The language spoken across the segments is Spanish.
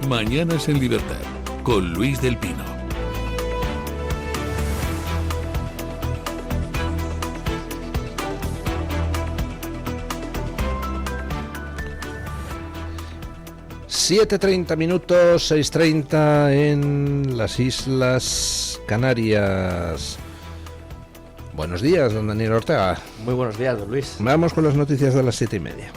Mañanas en Libertad, con Luis del Pino. ...7:30, 6:30 en las Islas Canarias. Buenos días, don Daniel Ortega. Muy buenos días, don Luis. Vamos con las noticias de las 7:30.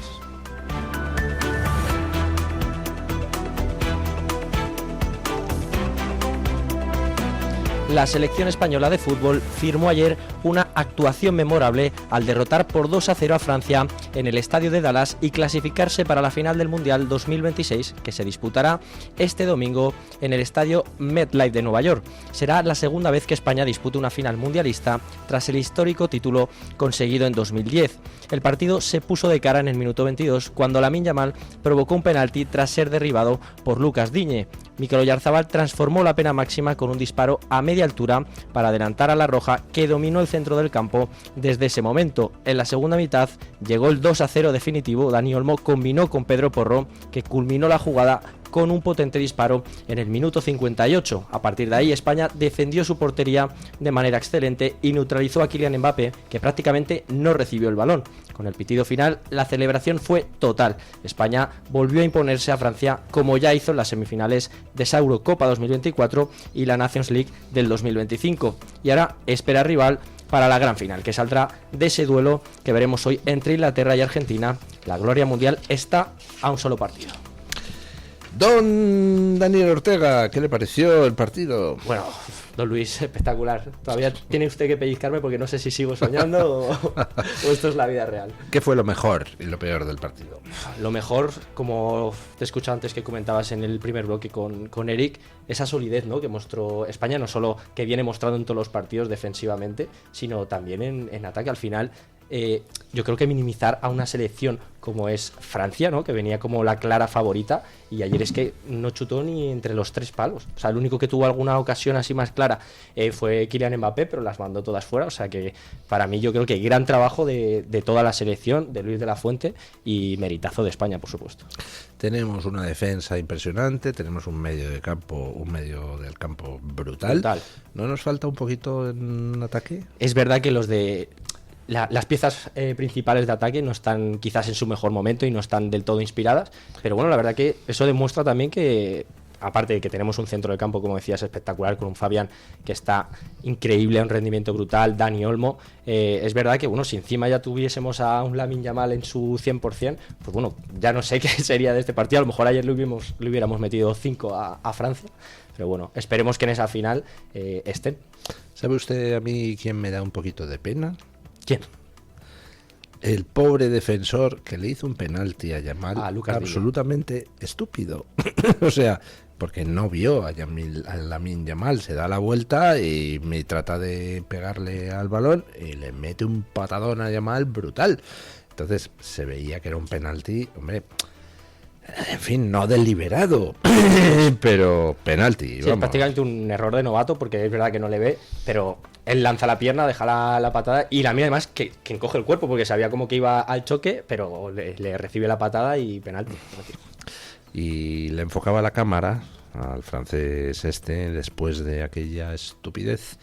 La selección española de fútbol firmó ayer una actuación memorable al derrotar por 2-0 a Francia en el estadio de Dallas y clasificarse para la final del Mundial 2026, que se disputará este domingo en el estadio MetLife de Nueva York. Será la segunda vez que España dispute una final mundialista tras el histórico título conseguido en 2010. El partido se puso de cara en el minuto 22 cuando Lamine Yamal provocó un penalti tras ser derribado por Lucas Digne. Mikel Oyarzabal transformó la pena máxima con un disparo a media altura para adelantar a la Roja, que dominó el centro del campo desde ese momento. En la segunda mitad llegó el 2-0 definitivo. Dani Olmo combinó con Pedro Porro, que culminó la jugada con un potente disparo en el minuto 58. A partir de ahí, España defendió su portería de manera excelente y neutralizó a Kylian Mbappé, que prácticamente no recibió el balón. Con el pitido final, la celebración fue total. España volvió a imponerse a Francia, como ya hizo en las semifinales de esa Eurocopa 2024 y la Nations League del 2025. Y ahora espera rival para la gran final, que saldrá de ese duelo que veremos hoy entre Inglaterra y Argentina. La gloria mundial está a un solo partido. Don Daniel Ortega, ¿qué le pareció el partido? Bueno, don Luis, espectacular. Todavía tiene usted que pellizcarme porque no sé si sigo soñando o esto es la vida real. ¿Qué fue lo mejor y lo peor del partido? Lo mejor, como te he escuchado antes que comentabas en el primer bloque con Eric, esa solidez, ¿no?, que mostró España, no solo que viene mostrando en todos los partidos defensivamente, sino también en ataque. Al final, yo creo que minimizar a una selección como es Francia, ¿no?, que venía como la clara favorita, y ayer es que no chutó ni entre los tres palos. O sea, el único que tuvo alguna ocasión así más clara fue Kylian Mbappé, pero las mandó todas fuera. O sea que para mí yo creo que gran trabajo de toda la selección, de Luis de la Fuente, y meritazo de España, por supuesto. Tenemos una defensa impresionante, tenemos un medio del campo brutal. ¿No nos falta un poquito en ataque? Es verdad que las piezas principales de ataque no están quizás en su mejor momento y no están del todo inspiradas, pero bueno, la verdad que eso demuestra también que, aparte de que tenemos un centro de campo, como decías, espectacular, con un Fabián que está increíble, un rendimiento brutal, Dani Olmo, es verdad que, bueno, si encima ya tuviésemos a un Lamine Yamal en su 100%, pues bueno, ya no sé qué sería de este partido. A lo mejor ayer le hubiéramos metido 5 a Francia, pero bueno, esperemos que en esa final estén. ¿Sabe usted a mí quién me da un poquito de pena? ¿Quién? El pobre defensor que le hizo un penalti a Yamal, absolutamente estúpido. O sea, porque no vio a Lamine Yamal, se da la vuelta y me trata de pegarle al balón y le mete un patadón a Yamal brutal. Entonces se veía que era un penalti, hombre, en fin, no deliberado, pero penalti. Sí, es prácticamente un error de novato, porque es verdad que no le ve, pero él lanza la pierna, deja la patada, y Lamine además que encoge el cuerpo, porque sabía como que iba al choque, pero le recibe la patada y penalti. Y le enfocaba la cámara al francés después de aquella estupidez,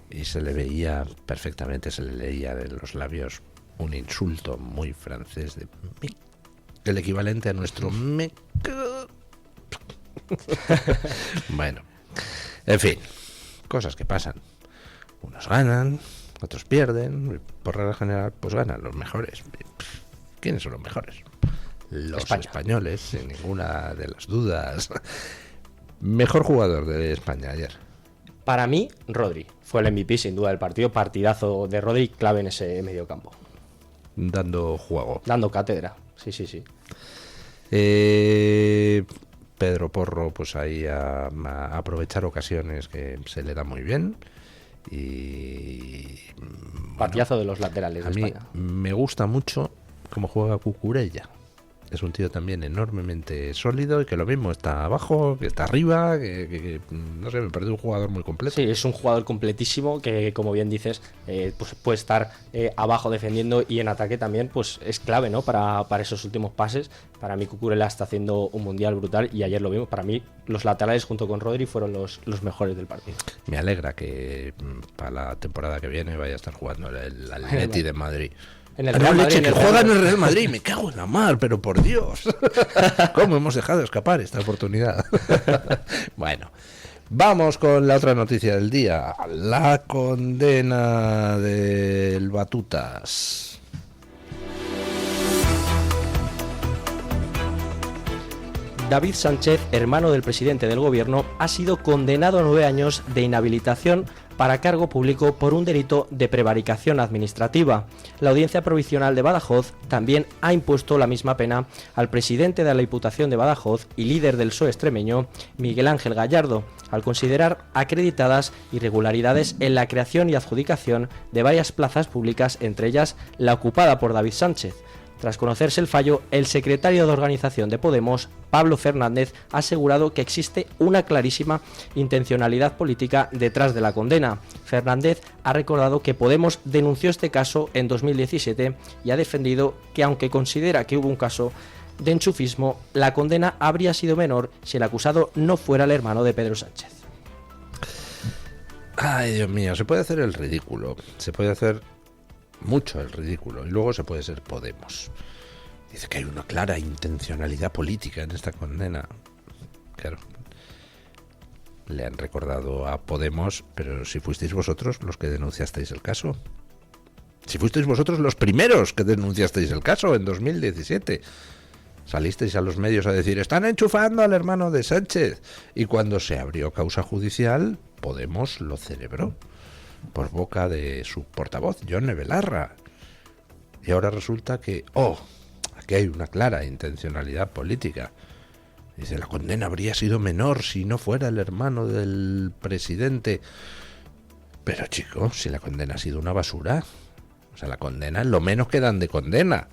y se le veía perfectamente, se le leía de los labios un insulto muy francés de el equivalente a nuestro Bueno, en fin, cosas que pasan. Unos ganan, otros pierden, por regla general pues ganan los mejores. ¿Quiénes son los mejores? Los españoles, sin ninguna de las dudas. Mejor jugador de España ayer. Para mí, Rodri fue el MVP sin duda del partido. Partidazo de Rodri, clave en ese mediocampo. Dando juego. Dando cátedra, sí. Pedro Porro, pues ahí a aprovechar ocasiones que se le da muy bien. Y partidazo de los laterales de España. A mí me gusta mucho cómo juega Cucurella. es un tío también enormemente sólido y que lo mismo está abajo, que está arriba, que no sé, me parece un jugador muy completo. Sí, es un jugador completísimo que, como bien dices, pues puede estar abajo defendiendo y en ataque también, pues es clave, ¿no? Para esos últimos pases. Para mí Cucurella está haciendo un mundial brutal y ayer lo vimos. Para mí los laterales junto con Rodri fueron los mejores del partido. Me alegra que para la temporada que viene vaya a estar jugando el Atleti de Madrid. En el Real Madrid, que juega en el Real Madrid, me cago en la mar, pero por Dios, ¿cómo hemos dejado escapar esta oportunidad? Bueno, vamos con la otra noticia del día, la condena del Batutas. David Sánchez, hermano del presidente del gobierno, ha sido condenado a 9 años de inhabilitación para cargo público por un delito de prevaricación administrativa. La Audiencia Provincial de Badajoz también ha impuesto la misma pena al presidente de la Diputación de Badajoz y líder del PSOE extremeño, Miguel Ángel Gallardo, al considerar acreditadas irregularidades en la creación y adjudicación de varias plazas públicas, entre ellas la ocupada por David Sánchez. Tras conocerse el fallo, el secretario de organización de Podemos, Pablo Fernández, ha asegurado que existe una clarísima intencionalidad política detrás de la condena. Fernández ha recordado que Podemos denunció este caso en 2017 y ha defendido que, aunque considera que hubo un caso de enchufismo, la condena habría sido menor si el acusado no fuera el hermano de Pedro Sánchez. Ay, Dios mío, se puede hacer el ridículo, se puede hacer mucho el ridículo y luego se puede ser Podemos. Dice que hay una clara intencionalidad política en esta condena. Claro, le han recordado a Podemos, pero si fuisteis vosotros los que denunciasteis el caso, si fuisteis vosotros los primeros que denunciasteis el caso en 2017, salisteis a los medios a decir están enchufando al hermano de Sánchez, y cuando se abrió causa judicial Podemos lo celebró por boca de su portavoz, Yone Belarra. Y ahora resulta que, aquí hay una clara intencionalidad política. Dice, la condena habría sido menor si no fuera el hermano del presidente. Pero chicos, si la condena ha sido una basura, o sea, la condena es lo menos que dan de condena.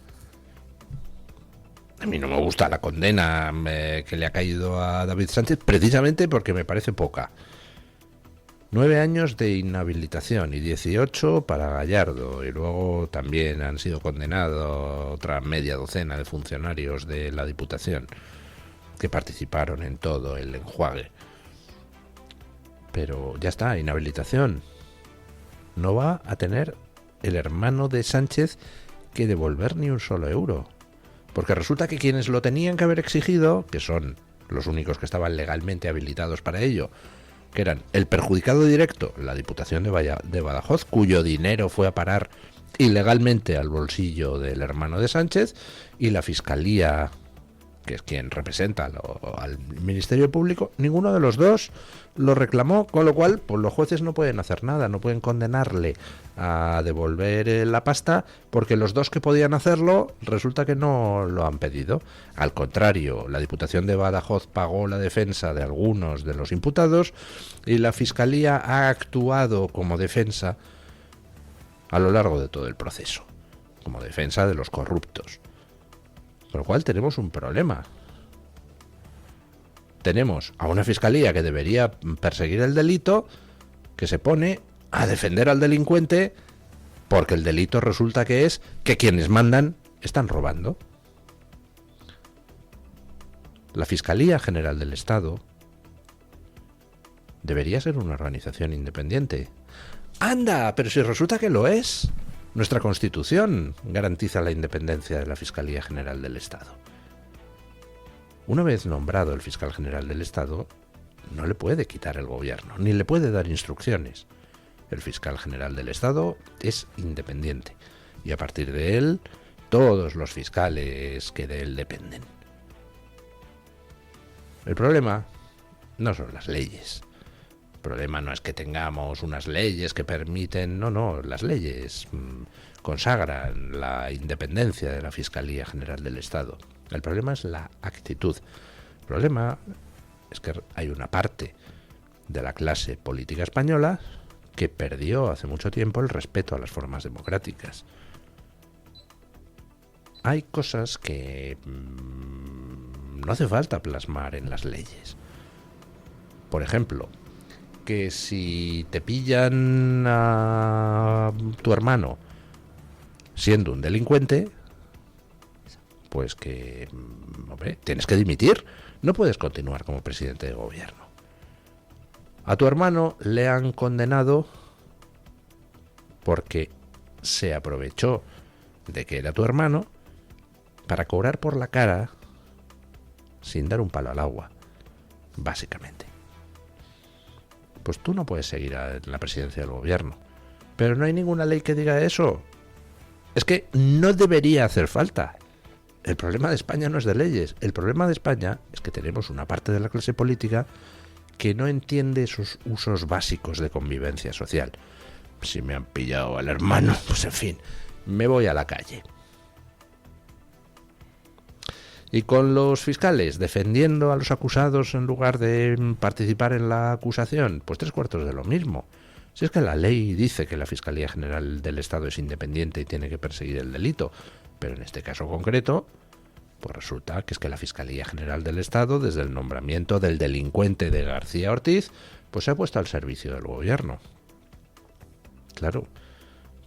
A mí no me gusta la condena que le ha caído a David Sánchez, precisamente porque me parece poca. 9 años de inhabilitación y 18 para Gallardo, y luego también han sido condenados otra media docena de funcionarios de la Diputación que participaron en todo el enjuague. Pero ya está, inhabilitación. No va a tener el hermano de Sánchez que devolver ni un solo euro, porque resulta que quienes lo tenían que haber exigido, que son los únicos que estaban legalmente habilitados para ello, que eran el perjudicado directo, la Diputación de Badajoz, cuyo dinero fue a parar ilegalmente al bolsillo del hermano de Sánchez, y la Fiscalía, que es quien representa al Ministerio Público, ninguno de los dos lo reclamó, con lo cual pues los jueces no pueden hacer nada, no pueden condenarle a devolver la pasta, porque los dos que podían hacerlo resulta que no lo han pedido. Al contrario, la Diputación de Badajoz pagó la defensa de algunos de los imputados y la Fiscalía ha actuado como defensa a lo largo de todo el proceso, como defensa de los corruptos. Con lo cual tenemos un problema. Tenemos a una fiscalía que debería perseguir el delito, que se pone a defender al delincuente, porque el delito resulta que es que quienes mandan están robando. La Fiscalía General del Estado debería ser una organización independiente. ¡Anda! Pero si resulta que lo es. Nuestra Constitución garantiza la independencia de la Fiscalía General del Estado. Una vez nombrado el Fiscal General del Estado, no le puede quitar el gobierno, ni le puede dar instrucciones. El Fiscal General del Estado es independiente, y a partir de él, todos los fiscales que de él dependen. El problema no son las leyes. El problema no es que tengamos unas leyes que permiten... No, las leyes consagran la independencia de la Fiscalía General del Estado. El problema es la actitud. El problema es que hay una parte de la clase política española que perdió hace mucho tiempo el respeto a las formas democráticas. hay cosas que no hace falta plasmar en las leyes. Por ejemplo, que si te pillan a tu hermano siendo un delincuente, pues que, hombre, tienes que dimitir. No puedes continuar como presidente de gobierno. A tu hermano le han condenado porque se aprovechó de que era tu hermano para cobrar por la cara sin dar un palo al agua, básicamente. Pues tú no puedes seguir en la presidencia del gobierno. Pero no hay ninguna ley que diga eso. Es que no debería hacer falta. El problema de España no es de leyes. El problema de España es que tenemos una parte de la clase política que no entiende esos usos básicos de convivencia social. Si me han pillado al hermano, pues en fin, me voy a la calle. Y con los fiscales defendiendo a los acusados en lugar de participar en la acusación, pues 3/4 de lo mismo. Si es que la ley dice que la Fiscalía General del Estado es independiente y tiene que perseguir el delito, pero en este caso concreto, pues resulta que es que la Fiscalía General del Estado, desde el nombramiento del delincuente de García Ortiz, pues se ha puesto al servicio del gobierno. Claro,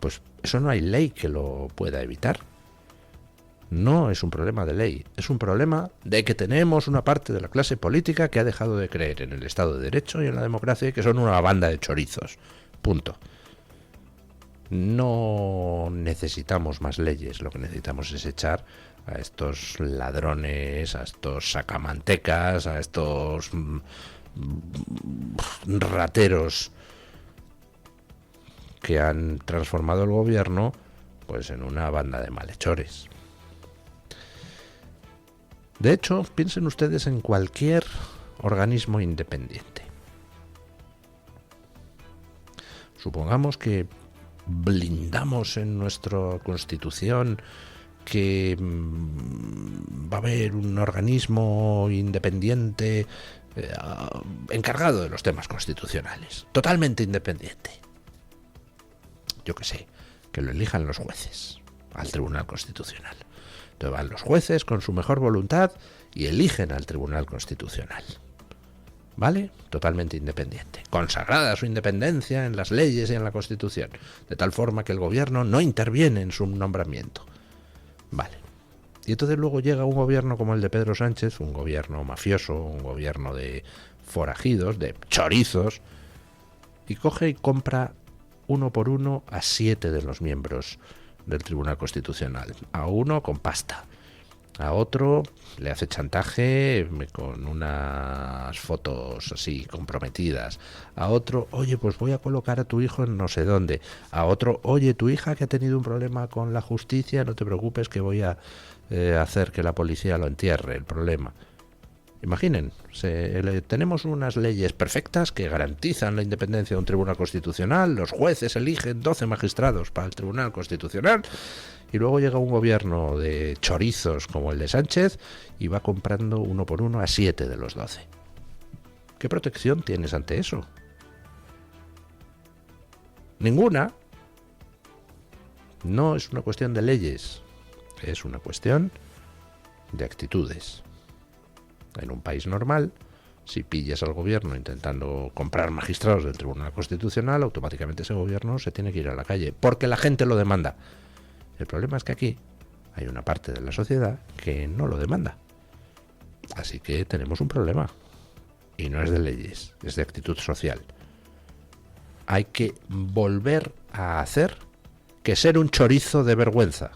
pues eso no hay ley que lo pueda evitar. No es un problema de ley, es un problema de que tenemos una parte de la clase política que ha dejado de creer en el Estado de Derecho y en la democracia y que son una banda de chorizos. Punto. No necesitamos más leyes, lo que necesitamos es echar a estos ladrones, a estos sacamantecas, a estos rateros que han transformado el gobierno pues en una banda de malhechores. De hecho, piensen ustedes en cualquier organismo independiente. Supongamos que blindamos en nuestra Constitución que va a haber un organismo independiente encargado de los temas constitucionales, totalmente independiente. Yo qué sé, que lo elijan los jueces al Tribunal Constitucional. Entonces van los jueces con su mejor voluntad y eligen al Tribunal Constitucional. ¿Vale? Totalmente independiente. Consagrada su independencia en las leyes y en la Constitución. De tal forma que el gobierno no interviene en su nombramiento. Vale. Y entonces luego llega un gobierno como el de Pedro Sánchez, un gobierno mafioso, un gobierno de forajidos, de chorizos, y coge y compra uno por uno a 7 de los miembros del Tribunal Constitucional. A uno con pasta, a otro le hace chantaje con unas fotos así comprometidas, a otro, oye, pues voy a colocar a tu hijo en no sé dónde, a otro, oye, tu hija que ha tenido un problema con la justicia, no te preocupes que voy a hacer que la policía lo entierre, el problema. Imaginen, tenemos unas leyes perfectas que garantizan la independencia de un Tribunal Constitucional, los jueces eligen 12 magistrados para el Tribunal Constitucional y luego llega un gobierno de chorizos como el de Sánchez y va comprando uno por uno a 7 de los 12. ¿Qué protección tienes ante eso? Ninguna. No es una cuestión de leyes, es una cuestión de actitudes. En un país normal, si pillas al gobierno intentando comprar magistrados del Tribunal Constitucional, automáticamente ese gobierno se tiene que ir a la calle, porque la gente lo demanda. El problema es que aquí hay una parte de la sociedad que no lo demanda. Así que tenemos un problema. Y no es de leyes, es de actitud social. Hay que volver a hacer que ser un chorizo de vergüenza.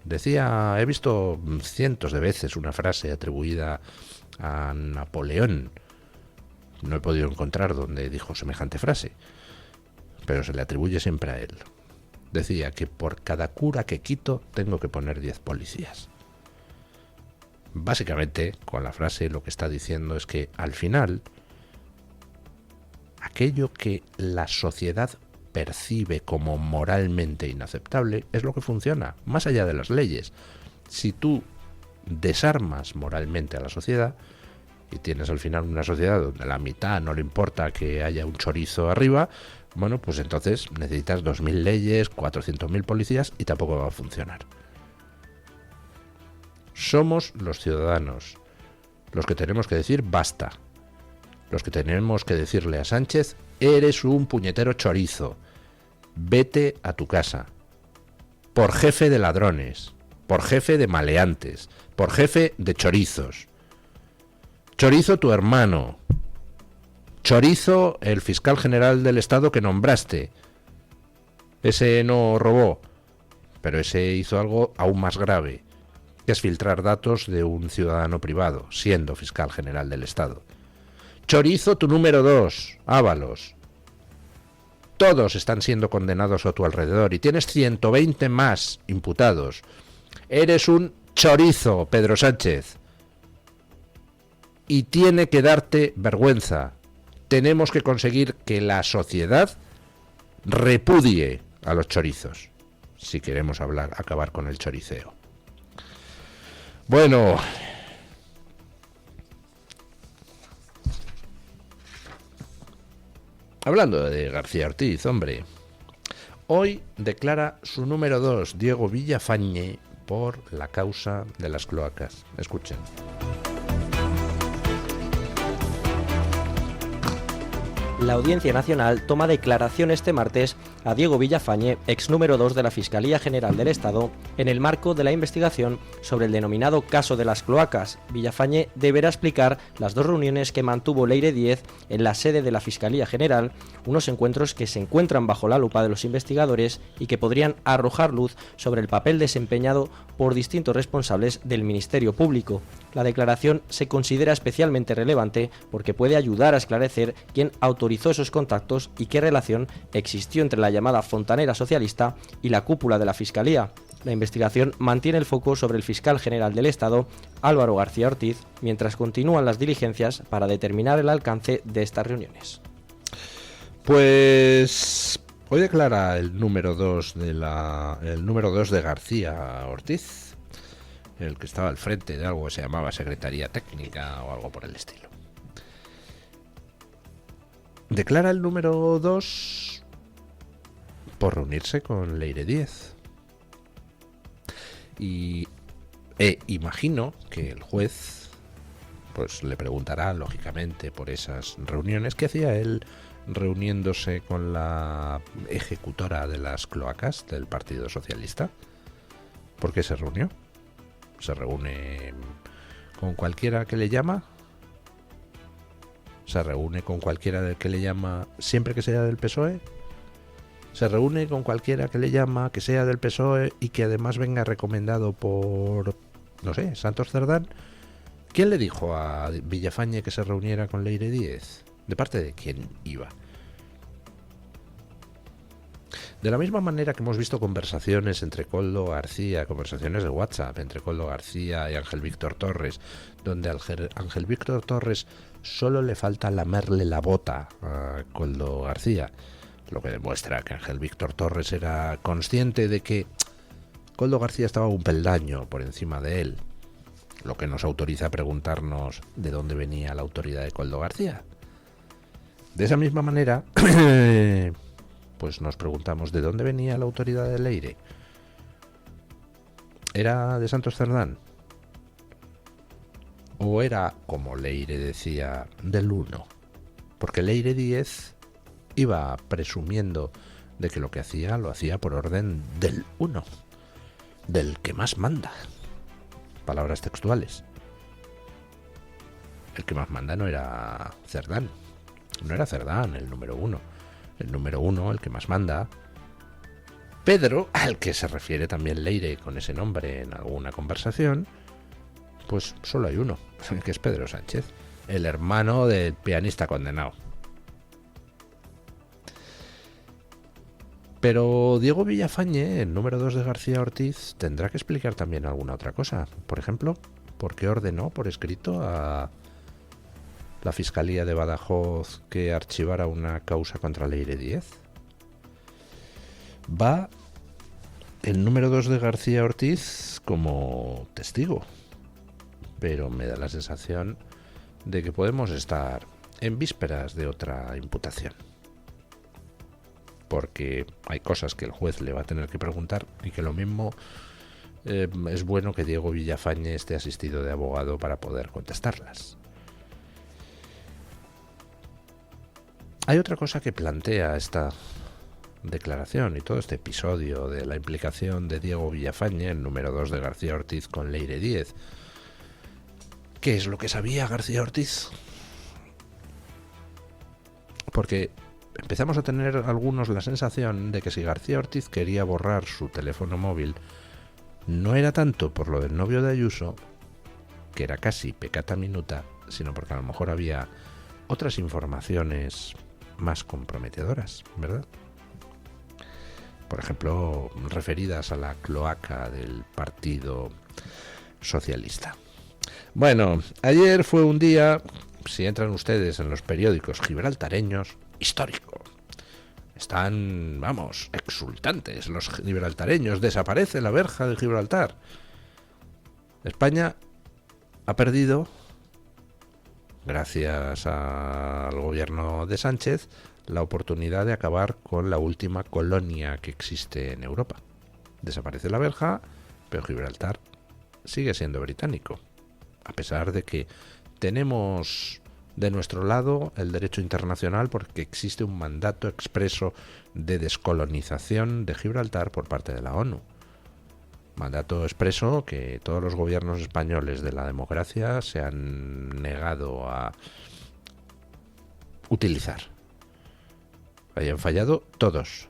Decía, he visto cientos de veces una frase atribuida a Napoleón. No he podido encontrar donde dijo semejante frase, pero se le atribuye siempre a él. Decía que por cada cura que quito tengo que poner 10 policías. Básicamente, con la frase lo que está diciendo es que al final, aquello que la sociedad percibe como moralmente inaceptable es lo que funciona, más allá de las leyes. Si tú desarmas moralmente a la sociedad, y tienes al final una sociedad donde la mitad no le importa que haya un chorizo arriba, bueno, pues entonces necesitas 2.000 leyes, 400.000 policías y tampoco va a funcionar. Somos los ciudadanos los que tenemos que decir basta, los que tenemos que decirle a Sánchez: eres un puñetero chorizo, vete a tu casa, por jefe de ladrones, por jefe de maleantes, por jefe de chorizos. Chorizo tu hermano, chorizo el fiscal general del Estado que nombraste. Ese no robó, pero ese hizo algo aún más grave, que es filtrar datos de un ciudadano privado, siendo fiscal general del Estado. Chorizo tu número 2, Ábalos. Todos están siendo condenados a tu alrededor y tienes 120 más imputados. Eres un chorizo, Pedro Sánchez. Y tiene que darte vergüenza. Tenemos que conseguir que la sociedad repudie a los chorizos, si queremos acabar con el choriceo. Bueno, hablando de García Ortiz, hombre, hoy declara su número 2, Diego Villafañe, por la causa de las cloacas. Escuchen. La Audiencia Nacional toma declaración este martes a Diego Villafañe, ex número 2 de la Fiscalía General del Estado, en el marco de la investigación sobre el denominado caso de las cloacas. Villafañe deberá explicar las 2 reuniones que mantuvo Leire Díez en la sede de la Fiscalía General, unos encuentros que se encuentran bajo la lupa de los investigadores y que podrían arrojar luz sobre el papel desempeñado por distintos responsables del Ministerio Público. La declaración se considera especialmente relevante porque puede ayudar a esclarecer quién autorizó esos contactos y qué relación existió entre la llamada fontanera socialista y la cúpula de la Fiscalía. La investigación mantiene el foco sobre el fiscal general del Estado, Álvaro García Ortiz, mientras continúan las diligencias para determinar el alcance de estas reuniones. Pues hoy declara el número 2 de García Ortiz, el que estaba al frente de algo que se llamaba Secretaría Técnica o algo por el estilo. Declara el número 2 por reunirse con Leire Díez. Y imagino que el juez pues le preguntará, lógicamente, por esas reuniones. ¿Qué hacía él reuniéndose con la ejecutora de las cloacas del Partido Socialista? ¿Por qué se reunió? ¿Se reúne con cualquiera que le llama? ¿Se reúne con cualquiera que le llama siempre que sea del PSOE? ¿Se reúne con cualquiera que le llama que sea del PSOE y que además venga recomendado por, no sé, Santos Cerdán? ¿Quién le dijo a Villafañe que se reuniera con Leire Díez? ¿De parte de quién iba? De la misma manera que hemos visto conversaciones entre Koldo García, conversaciones de WhatsApp entre Koldo García y Ángel Víctor Torres, donde a Ángel Víctor Torres solo le falta lamerle la bota a Koldo García, lo que demuestra que Ángel Víctor Torres era consciente de que Koldo García estaba un peldaño por encima de él, lo que nos autoriza a preguntarnos de dónde venía la autoridad de Koldo García. De esa misma manera, pues nos preguntamos de dónde venía la autoridad de Leire. ¿Era de Santos Cerdán? ¿O era, como Leire decía, del 1? Porque Leire Díez iba presumiendo de que lo que hacía lo hacía por orden del 1, del que más manda. Palabras textuales. El que más manda no era Cerdán. No era Cerdán el número 1. El número 1, el que más manda, Pedro, al que se refiere también Leire con ese nombre en alguna conversación, pues solo hay uno, que es Pedro Sánchez, el hermano del pianista condenado. Pero Diego Villafañe, el número 2 de García Ortiz, tendrá que explicar también alguna otra cosa. Por ejemplo, ¿por qué ordenó por escrito a la Fiscalía de Badajoz que archivara una causa contra Leire Díez? Va el número 2 de García Ortiz como testigo, pero me da la sensación de que podemos estar en vísperas de otra imputación. Porque hay cosas que el juez le va a tener que preguntar y que lo mismo es bueno que Diego Villafañe esté asistido de abogado para poder contestarlas. Hay otra cosa que plantea esta declaración y todo este episodio de la implicación de Diego Villafañe, el número 2 de García Ortiz con Leire Díez. ¿Qué es lo que sabía García Ortiz? Porque empezamos a tener algunos la sensación de que si García Ortiz quería borrar su teléfono móvil, no era tanto por lo del novio de Ayuso, que era casi peccata minuta, sino porque a lo mejor había otras informaciones más comprometedoras, ¿verdad? Por ejemplo, referidas a la cloaca del Partido Socialista. Bueno, ayer fue un día, si entran ustedes en los periódicos gibraltareños, histórico. Están, vamos, exultantes los gibraltareños. Desaparece la verja de Gibraltar. España ha perdido, gracias al gobierno de Sánchez, la oportunidad de acabar con la última colonia que existe en Europa. Desaparece la verja, pero Gibraltar sigue siendo británico, a pesar de que tenemos de nuestro lado el derecho internacional porque existe un mandato expreso de descolonización de Gibraltar por parte de la ONU. Mandato expreso que todos los gobiernos españoles de la democracia se han negado a utilizar. Hayan fallado todos.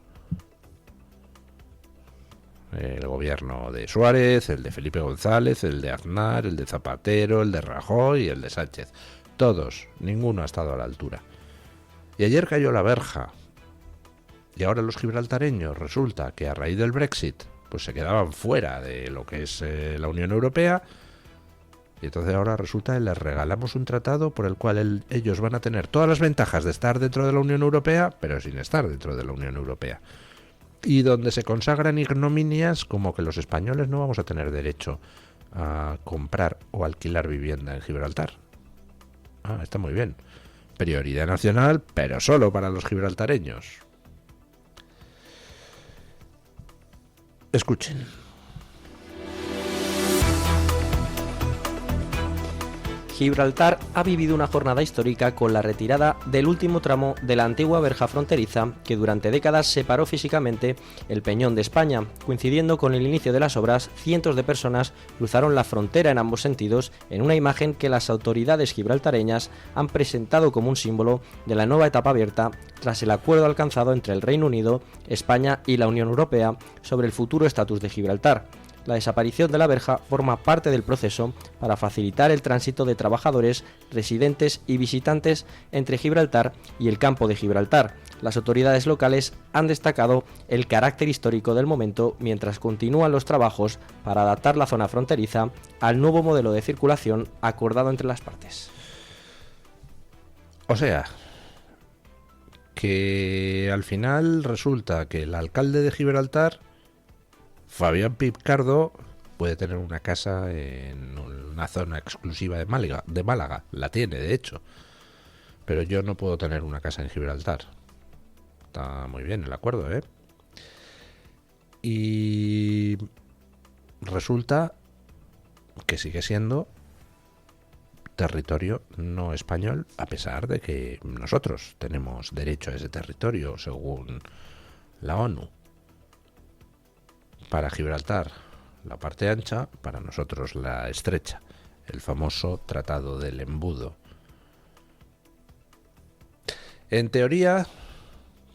El gobierno de Suárez, el de Felipe González, el de Aznar, el de Zapatero, el de Rajoy y el de Sánchez. Todos, ninguno ha estado a la altura. Y ayer cayó la verja. Y ahora los gibraltareños resulta que a raíz del Brexit pues se quedaban fuera de lo que es la Unión Europea. Y entonces ahora resulta que les regalamos un tratado por el cual ellos van a tener todas las ventajas de estar dentro de la Unión Europea, pero sin estar dentro de la Unión Europea. Y donde se consagran ignominias como que los españoles no vamos a tener derecho a comprar o alquilar vivienda en Gibraltar. Ah, está muy bien. Prioridad nacional, pero solo para los gibraltareños. Escuchen. Gibraltar ha vivido una jornada histórica con la retirada del último tramo de la antigua verja fronteriza que durante décadas separó físicamente el Peñón de España. Coincidiendo con el inicio de las obras, cientos de personas cruzaron la frontera en ambos sentidos en una imagen que las autoridades gibraltareñas han presentado como un símbolo de la nueva etapa abierta tras el acuerdo alcanzado entre el Reino Unido, España y la Unión Europea sobre el futuro estatus de Gibraltar. La desaparición de la verja forma parte del proceso para facilitar el tránsito de trabajadores, residentes y visitantes entre Gibraltar y el campo de Gibraltar. Las autoridades locales han destacado el carácter histórico del momento mientras continúan los trabajos para adaptar la zona fronteriza al nuevo modelo de circulación acordado entre las partes. O sea, que al final resulta que el alcalde de Gibraltar, Fabián Picardo, puede tener una casa en una zona exclusiva de Málaga. La tiene, de hecho. Pero yo no puedo tener una casa en Gibraltar. Está muy bien el acuerdo, ¿eh? Y resulta que sigue siendo territorio no español, a pesar de que nosotros tenemos derecho a ese territorio, según la ONU. Para Gibraltar, la parte ancha, para nosotros la estrecha, el famoso Tratado del Embudo. En teoría,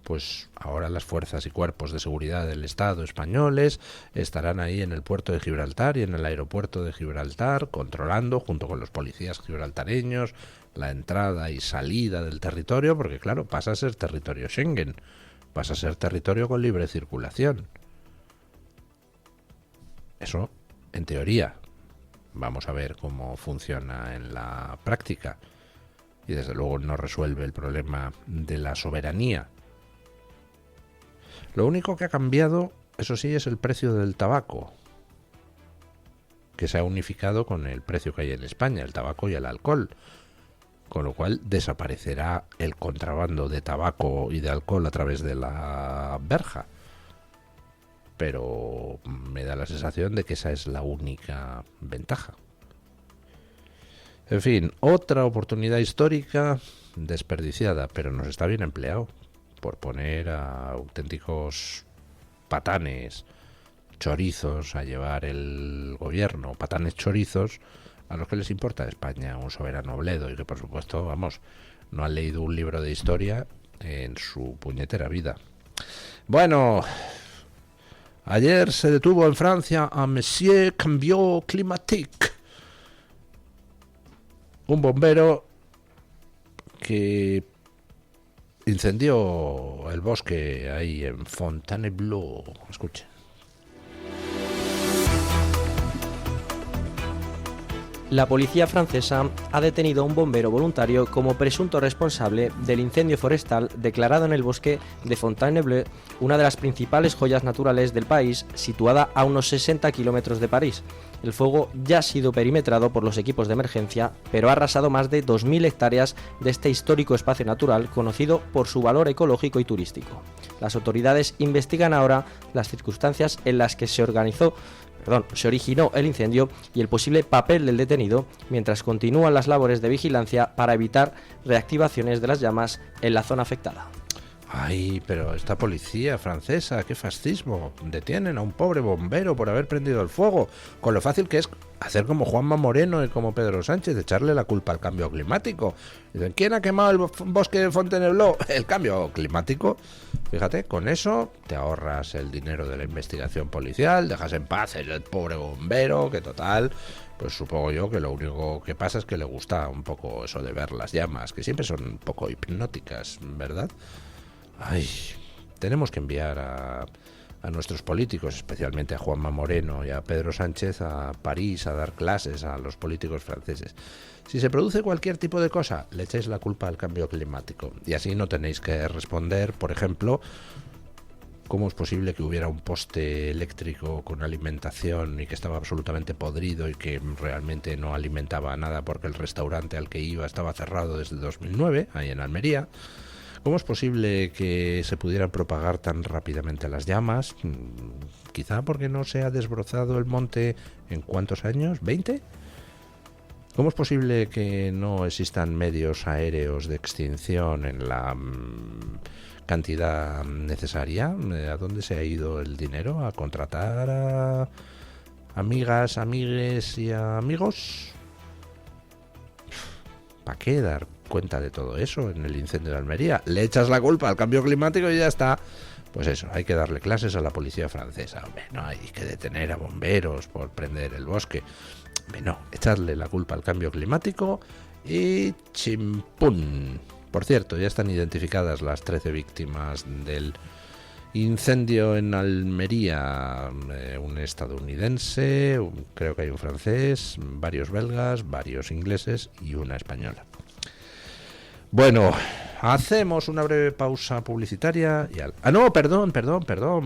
pues ahora las fuerzas y cuerpos de seguridad del Estado españoles estarán ahí en el puerto de Gibraltar y en el aeropuerto de Gibraltar, controlando, junto con los policías gibraltareños, la entrada y salida del territorio, porque claro, pasa a ser territorio Schengen, pasa a ser territorio con libre circulación. Eso, en teoría. Vamos a ver cómo funciona en la práctica. Y desde luego no resuelve el problema de la soberanía. Lo único que ha cambiado, eso sí, es el precio del tabaco, que se ha unificado con el precio que hay en España, el tabaco y el alcohol. con lo cual desaparecerá el contrabando de tabaco y de alcohol a través de la verja. Pero me da la sensación de que esa es la única ventaja. En fin, otra oportunidad histórica desperdiciada, pero nos está bien empleado, por poner a auténticos patanes, chorizos a llevar el gobierno, patanes chorizos a los que les importa a España un soberano bledo y que, por supuesto, vamos, no han leído un libro de historia en su puñetera vida. Bueno, ayer se detuvo en Francia a Monsieur Cambio Climatique, un bombero que incendió el bosque ahí en Fontainebleau. Escuchen. La policía francesa ha detenido a un bombero voluntario como presunto responsable del incendio forestal declarado en el bosque de Fontainebleau, una de las principales joyas naturales del país, situada a unos 60 kilómetros de París. El fuego ya ha sido perimetrado por los equipos de emergencia, pero ha arrasado más de 2.000 hectáreas de este histórico espacio natural conocido por su valor ecológico y turístico. Las autoridades investigan ahora las circunstancias en las que se originó el incendio y el posible papel del detenido, mientras continúan las labores de vigilancia para evitar reactivaciones de las llamas en la zona afectada. Ay, pero esta policía francesa, qué fascismo. Detienen a un pobre bombero por haber prendido el fuego, con lo fácil que es hacer como Juanma Moreno y como Pedro Sánchez, de echarle la culpa al cambio climático. Dicen, ¿quién ha quemado el bosque de Fontainebleau? El cambio climático. Fíjate, con eso te ahorras el dinero de la investigación policial, dejas en paz el pobre bombero, que total, pues supongo yo que lo único que pasa es que le gusta un poco eso de ver las llamas, que siempre son un poco hipnóticas, ¿verdad? Ay, tenemos que enviar a nuestros políticos, especialmente a Juanma Moreno y a Pedro Sánchez, a París a dar clases a los políticos franceses. Si se produce cualquier tipo de cosa, le echáis la culpa al cambio climático. Y así no tenéis que responder, por ejemplo, ¿cómo es posible que hubiera un poste eléctrico con alimentación y que estaba absolutamente podrido y que realmente no alimentaba a nada porque el restaurante al que iba estaba cerrado desde 2009, ahí en Almería? ¿Cómo es posible que se pudieran propagar tan rápidamente las llamas? Quizá porque no se ha desbrozado el monte en ¿cuántos años? ¿20? ¿Cómo es posible que no existan medios aéreos de extinción en la cantidad necesaria? ¿A dónde se ha ido el dinero? ¿A contratar a amigas, amigues y a amigos? ¿Para qué dar cuenta de todo eso en el incendio de Almería? Le echas la culpa al cambio climático y ya está. Pues eso, hay que darle clases a la policía francesa. Hombre, no hay que detener a bomberos por prender el bosque. Hombre, no, echarle la culpa al cambio climático y chimpún. Por cierto, ya están identificadas las 13 víctimas del incendio en Almería. Un estadounidense, creo que hay un francés, varios belgas, varios ingleses y una española. Bueno, hacemos una breve pausa publicitaria y perdón,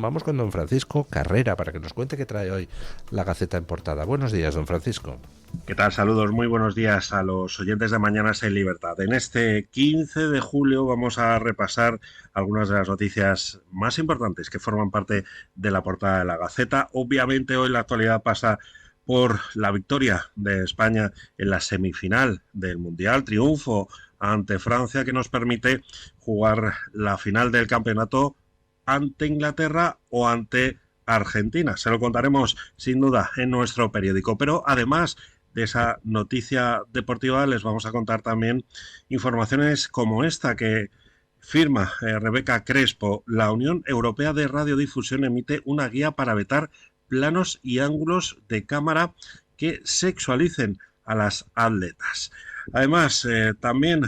vamos con don Francisco Carrera para que nos cuente qué trae hoy la Gaceta en portada. Buenos días, don Francisco. ¿Qué tal? Saludos, muy buenos días a los oyentes de Mañanas en Libertad. En este 15 de julio vamos a repasar algunas de las noticias más importantes que forman parte de la portada de la Gaceta. Obviamente hoy la actualidad pasa por la victoria de España en la semifinal del Mundial, triunfo ante Francia que nos permite jugar la final del campeonato ante Inglaterra o ante Argentina. Se lo contaremos sin duda en nuestro periódico, pero además de esa noticia deportiva les vamos a contar también informaciones como esta que firma Rebeca Crespo. La Unión Europea de Radiodifusión emite una guía para vetar planos y ángulos de cámara que sexualicen a las atletas. Además, también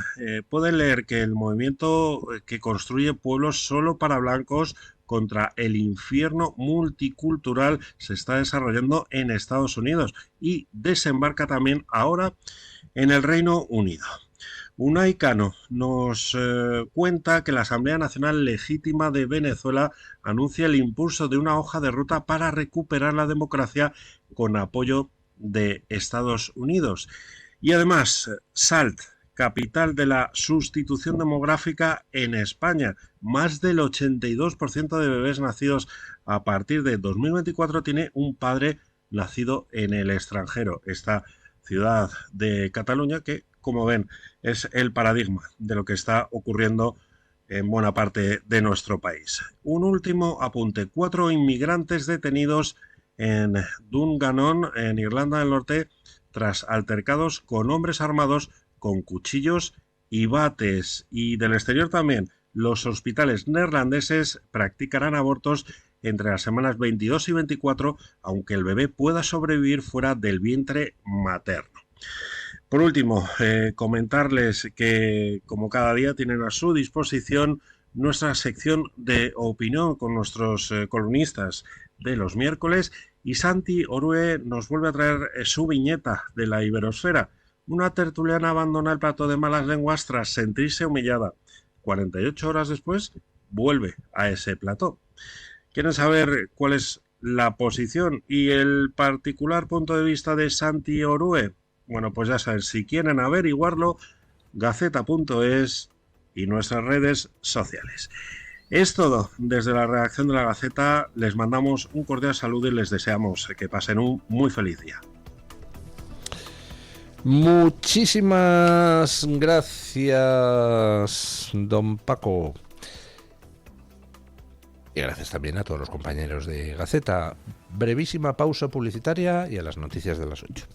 pueden leer que el movimiento que construye pueblos solo para blancos contra el infierno multicultural se está desarrollando en Estados Unidos y desembarca también ahora en el Reino Unido. Unai Cano nos cuenta que la Asamblea Nacional Legítima de Venezuela anuncia el impulso de una hoja de ruta para recuperar la democracia con apoyo de Estados Unidos. Y además, SALT, capital de la sustitución demográfica en España. Más del 82% de bebés nacidos a partir de 2024 tiene un padre nacido en el extranjero. Esta ciudad de Cataluña que, como ven, es el paradigma de lo que está ocurriendo en buena parte de nuestro país. Un último apunte. 4 inmigrantes detenidos en Dungannon, en Irlanda del Norte, tras altercados con hombres armados con cuchillos y bates. Y del exterior también, los hospitales neerlandeses practicarán abortos entre las semanas 22 y 24, aunque el bebé pueda sobrevivir fuera del vientre materno. Por último, comentarles que, como cada día, tienen a su disposición nuestra sección de opinión con nuestros columnistas de los miércoles, y Santi Orue nos vuelve a traer su viñeta de la Iberosfera. Una tertuliana abandona el plato de malas lenguas tras sentirse humillada. 48 horas después, vuelve a ese plató. ¿Quieren saber cuál es la posición y el particular punto de vista de Santi Orue? Bueno, pues ya saben, si quieren averiguarlo, gaceta.es y nuestras redes sociales. Es todo. Desde la redacción de la Gaceta les mandamos un cordial saludo y les deseamos que pasen un muy feliz día. Muchísimas gracias, don Paco. Y gracias también a todos los compañeros de Gaceta. Brevísima pausa publicitaria y a las noticias de las 8.